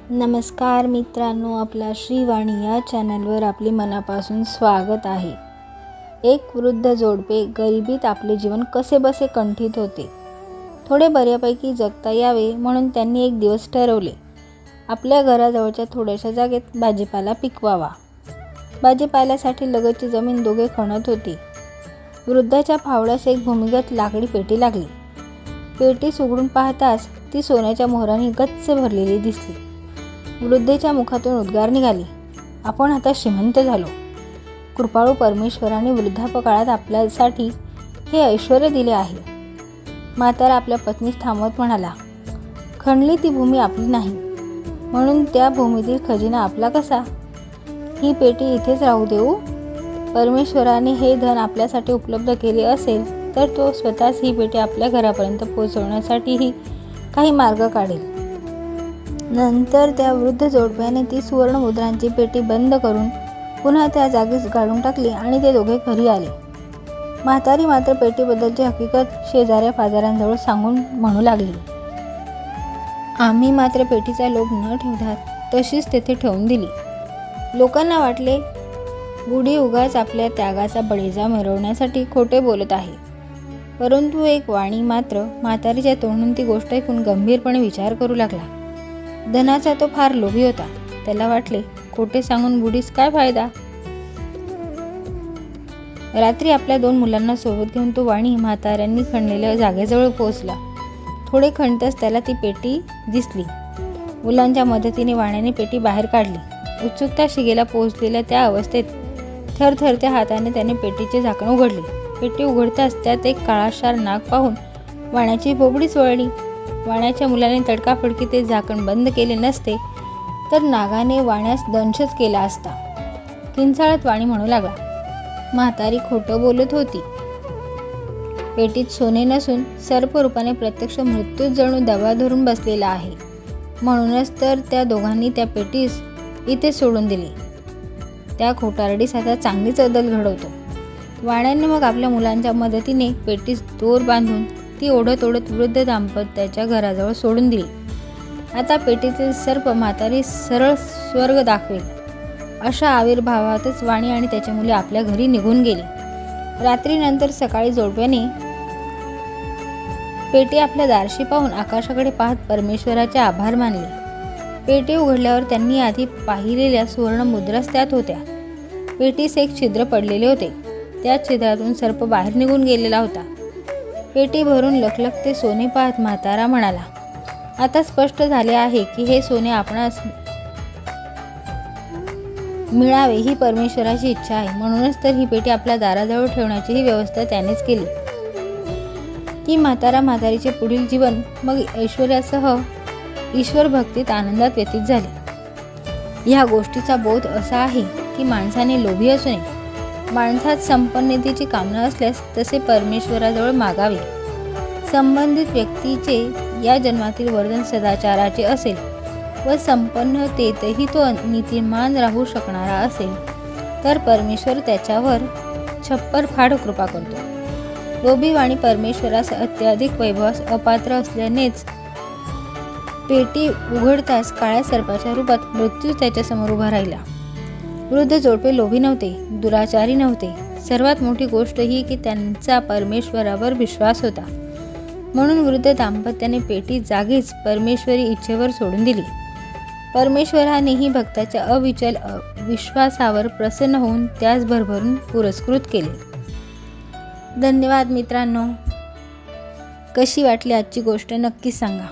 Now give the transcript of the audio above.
नमस्कार मित्रांनो, आपल्या श्रीवाणी या चॅनलवर आपले मनापासून स्वागत आहे. एक वृद्ध जोडपे गरिबीत आपले जीवन कसेबसे कंठीत होते. थोडे बऱ्यापैकी जगता यावे म्हणून त्यांनी एक दिवस ठरवले, आपल्या घराजवळच्या थोड्याशा जागेत भाजीपाला पिकवावा. भाजीपाल्यासाठी लगतची जमीन दोघे खणत होती. वृद्धाच्या फावड्यास एक भूमिगत लाकडी पेटी लागली. पेटी उघडून पाहताच ती सोन्याच्या मोहरांनी गच्च भरलेली दिसली. वृद्धेच्या मुखातून उद्गार निघाले, आपण आता श्रीमंत झालो. कृपाळू परमेश्वराने वृद्धापकाळात आपल्यासाठी हे ऐश्वर्य दिले आहे. म्हातारा आपल्या पत्नीस थांबवत म्हणाला, खणली ती भूमी आपली नाही, म्हणून त्या भूमीतील खजिना आपला कसा? ही पेटी इथेच राहू देऊ? परमेश्वराने हे धन आपल्यासाठी उपलब्ध केले असेल तर तो स्वतःच ही पेटी आपल्या घरापर्यंत पोहोचवण्यासाठीही काही मार्ग काढेल. नंतर त्या वृद्ध जोडप्याने ती सुवर्ण मुद्रांची पेटी बंद करून पुन्हा त्या जागीच गाडून टाकली आणि ते दोघे घरी आले. म्हातारी मात्र पेटीबद्दलची हकीकत शेजाऱ्या पाजाऱ्यांजवळ सांगून म्हणू लागली, आम्ही मात्र पेटीचा लोभ न ठेवता तशीच तेथे ठेवून दिली. लोकांना वाटले बुडी उगाच आपल्या त्यागाचा बळीजा मिरवण्यासाठी खोटे बोलत आहे. परंतु एक वाणी मात्र म्हातारीच्या तोंडून ती गोष्ट ऐकून गंभीरपणे विचार करू लागला. धनाचा तो फार लोभी होता. त्याला वाटले, खोटे सांगून बुडीस काय फायदा? रात्री आपल्या 2 मुलांना सोबत घेऊन तो वाणी म्हाताऱ्यांनी खणलेल्या जागेजवळ पोहोचला. थोडे खणताच त्याला ती पेटी दिसली. मुलांच्या मदतीने वाण्याने पेटी बाहेर काढली. उत्सुकता शिगेला पोहोचलेल्या त्या अवस्थेत थरथरत्या हाताने त्याने पेटीचे झाकण उघडले. पेटी उघडताच त्यात एक काळाशार नाग पाहून वाण्याची बोबडीच वळली. वाण्याच्या मुलाने तडकाफडकी ते झाकण बंद केले नसते तर नागाने वाण्यास दंशच केला असता. किंचाळत वाणी म्हणू लागला, म्हातारी खोटं बोलत होती. पेटीत सोने नसून सर्परूपाने प्रत्यक्ष मृत्यूच जणू दबा धरून बसलेला आहे. म्हणूनच तर त्या दोघांनी त्या पेटीस इथे सोडून दिली. त्या खोटारडीस आता चांगलीच अदल घडवतो. वाण्याने मग आपल्या मुलांच्या मदतीने पेटीस दोर बांधून ती ओढत ओढत वृद्ध दाम्पत्याच्या घराजवळ सोडून दिली. आता पेटीतील सर्प म्हातारी सरळ स्वर्ग दाखवेल अशा आविर्भावातच वाणी आणि त्याची मुले आपल्या घरी निघून गेली. रात्रीनंतर सकाळी जोडप्याने पेटी आपल्या दारशी पाहून आकाशाकडे पाहत परमेश्वराचे आभार मानले. पेटी उघडल्यावर त्यांनी आधी पाहिलेल्या सुवर्ण मुद्राच त्यात होत्या. पेटीस एक छिद्र पडलेले होते. त्या छिद्रातून सर्प बाहेर निघून गेलेला होता. पेटी भरून लखलखते सोने पाहत म्हातारा म्हणाला, आता स्पष्ट झाले आहे की हे सोने आपणास मिळावे ही परमेश्वराची इच्छा आहे. म्हणूनच तर ही पेटी आपल्या दाराजवळ ठेवण्याची ही व्यवस्था त्यानेच केली. की म्हातारीचे पुढील जीवन मग ऐश्वर्यासह ईश्वर भक्तीत आनंदात व्यतीत झाले. ह्या गोष्टीचा बोध असा आहे की माणसाने लोभी असू नये. माणसात संपन्नतेची कामना असल्यास तसे परमेश्वराजवळ मागावे. संबंधित व्यक्तीचे या जन्मातील वर्तन सदाचाराचे असेल व संपन्नतेतही तो नीतिमान राहू शकणारा असेल तर परमेश्वर त्याच्यावर छप्पर फाड कृपा करतो. लोभी वाणी परमेश्वरास अत्याधिक वैभवास अपात्र असल्यानेच पेटी उघडताच काळ्या सर्पाच्या रूपात मृत्यू त्याच्यासमोर उभा राहिला. वृद्ध जोडपे लोभी नव्हते, दुराचारी नव्हते. सर्वात मोठी गोष्ट ही की त्यांचा परमेश्वरावर विश्वास होता. म्हणून वृद्ध दाम्पत्याने पेटी जागीच परमेश्वरी इच्छेवर सोडून दिली. परमेश्वरानेही भक्ताच्या अविचल विश्वासावर प्रसन्न होऊन त्यास भरभरून पुरस्कृत केले. धन्यवाद मित्रांनो. कशी वाटली आजची गोष्ट नक्की सांगा.